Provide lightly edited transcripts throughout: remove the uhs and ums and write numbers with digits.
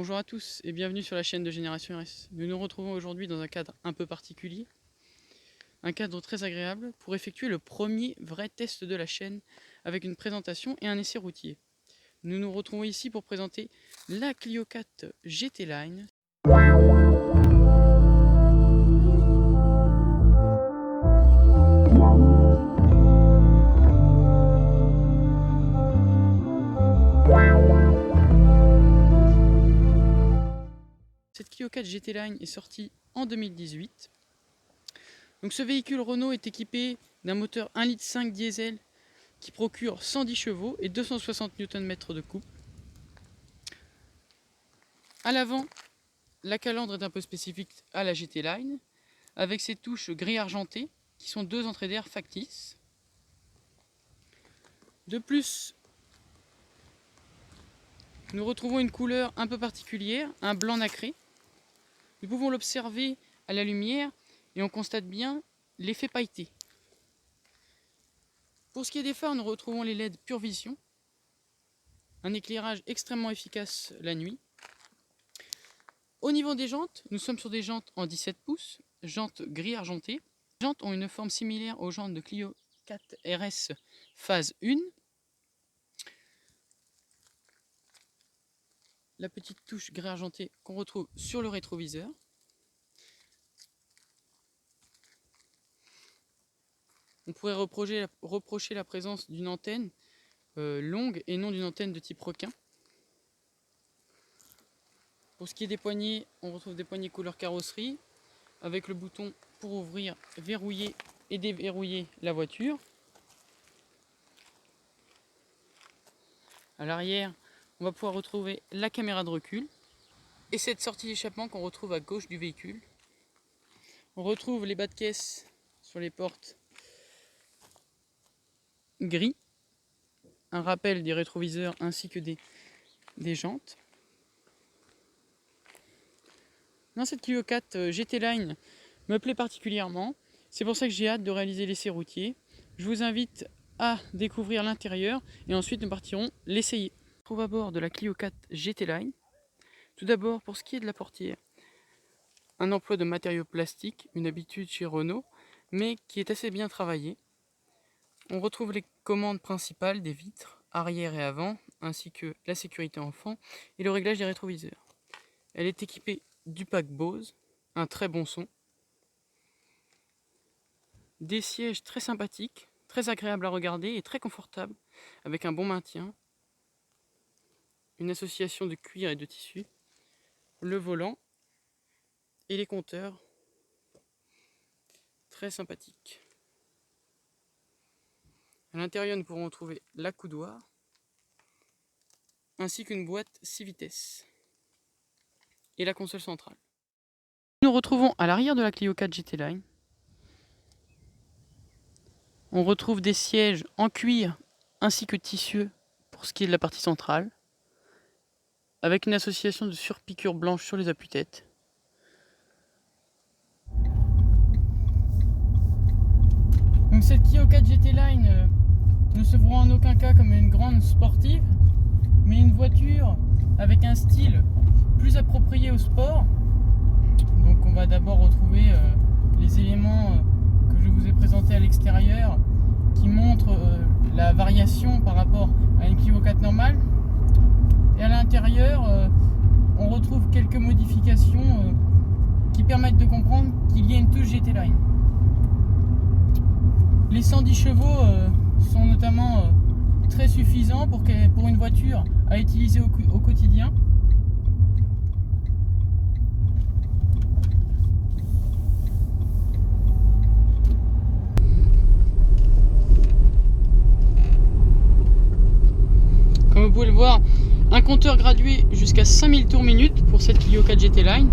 Bonjour à tous et bienvenue sur la chaîne de Génération RS. Nous nous retrouvons aujourd'hui dans un cadre un peu particulier, un cadre très agréable pour effectuer le premier vrai test de la chaîne avec une présentation et un essai routier. Nous nous retrouvons ici pour présenter la Clio 4 GT Line. Cette Clio 4 GT Line est sortie en 2018. Donc ce véhicule Renault est équipé d'un moteur 1,5 litre diesel qui procure 110 chevaux et 260 Nm de couple. À l'avant, la calandre est un peu spécifique à la GT Line, avec ses touches gris argenté qui sont deux entrées d'air factices. De plus, nous retrouvons une couleur un peu particulière, un blanc nacré. Nous pouvons l'observer à la lumière et on constate bien l'effet pailleté. Pour ce qui est des phares, nous retrouvons les LED Pure Vision, un éclairage extrêmement efficace la nuit. Au niveau des jantes, nous sommes sur des jantes en 17 pouces, jantes gris argenté. Les jantes ont une forme similaire aux jantes de Clio 4 RS phase 1. La petite touche gris argenté qu'on retrouve sur le rétroviseur. On pourrait reprocher la présence d'une antenne longue et non d'une antenne de type requin. Pour ce qui est des poignées, on retrouve des poignées couleur carrosserie avec le bouton pour ouvrir, verrouiller et déverrouiller la voiture. À l'arrière, on va pouvoir retrouver la caméra de recul et cette sortie d'échappement qu'on retrouve à gauche du véhicule. On retrouve les bas de caisse sur les portes gris, un rappel des rétroviseurs ainsi que des jantes. Dans cette Clio 4 GT Line me plaît particulièrement, c'est pour ça que j'ai hâte de réaliser l'essai routier. Je vous invite à découvrir l'intérieur et ensuite nous partirons l'essayer. On se trouve à bord de la Clio 4 GT Line. Tout d'abord, pour ce qui est de la portière, un emploi de matériaux plastiques, une habitude chez Renault, mais qui est assez bien travaillé. On retrouve les commandes principales des vitres arrière et avant, ainsi que la sécurité enfant et le réglage des rétroviseurs. Elle est équipée du pack Bose, un très bon son, des sièges très sympathiques, très agréables à regarder et très confortables, avec un bon maintien, une association de cuir et de tissu, le volant et les compteurs très sympathiques. À l'intérieur, nous pourrons retrouver la coudoir ainsi qu'une boîte 6 vitesses et la console centrale. Nous nous retrouvons à l'arrière de la Clio 4 GT Line. On retrouve des sièges en cuir ainsi que tissu pour ce qui est de la partie centrale, avec une association de surpiqûres blanches sur les appuis-têtes. Donc cette Clio 4 GT Line ne se voit en aucun cas comme une grande sportive, mais une voiture avec un style plus approprié au sport. Donc on va d'abord retrouver les éléments que je vous ai présentés à l'extérieur qui montrent la variation par rapport à une Clio 4 normale. Et à l'intérieur, on retrouve quelques modifications qui permettent de comprendre qu'il y a une touche GT Line. Les 110 chevaux sont notamment très suffisants pour une voiture à utiliser au quotidien. Comme vous pouvez le voir, un compteur gradué jusqu'à 5000 tours minute pour cette Clio 4 GT Line.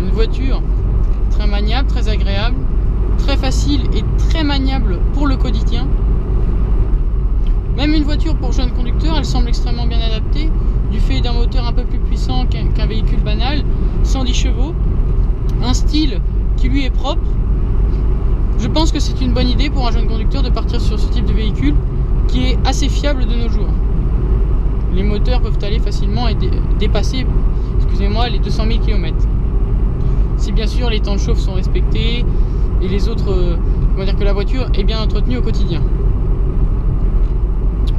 Une voiture très maniable, très agréable, très facile et très maniable pour le quotidien. Même une voiture pour jeunes conducteurs, elle semble extrêmement bien adaptée du fait d'un moteur un peu plus puissant qu'un véhicule banal, 110 chevaux, un style qui lui est propre, Je pense que c'est une bonne idée pour un jeune conducteur de partir sur ce type de véhicule qui est assez fiable de nos jours. Les moteurs peuvent aller facilement et dépasser, excusez-moi, les 200 000 km. Si bien sûr les temps de chauffe sont respectés et les autres, on va dire que la voiture est bien entretenue au quotidien.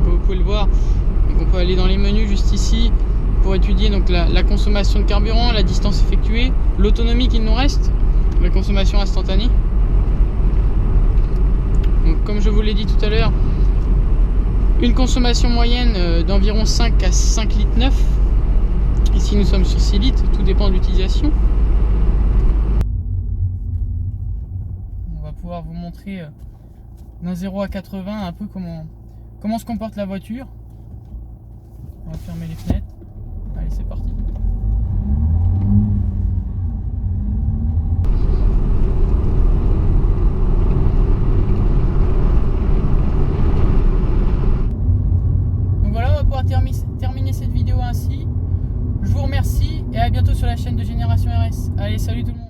Vous pouvez le voir, donc on peut aller dans les menus juste ici pour étudier donc la consommation de carburant, la distance effectuée, l'autonomie qu'il nous reste, la consommation instantanée. Donc, comme je vous l'ai dit tout à l'heure, une consommation moyenne d'environ 5 à 5 litres 9. Ici nous sommes sur 6 litres, tout dépend de l'utilisation. On va pouvoir vous montrer d'un 0 à 80 un peu comment se comporte la voiture. On va fermer les fenêtres. Allez, c'est parti. Donc voilà, on va pouvoir terminer cette vidéo ainsi. Je vous remercie et à bientôt sur la chaîne de Génération RS. Allez, salut tout le monde.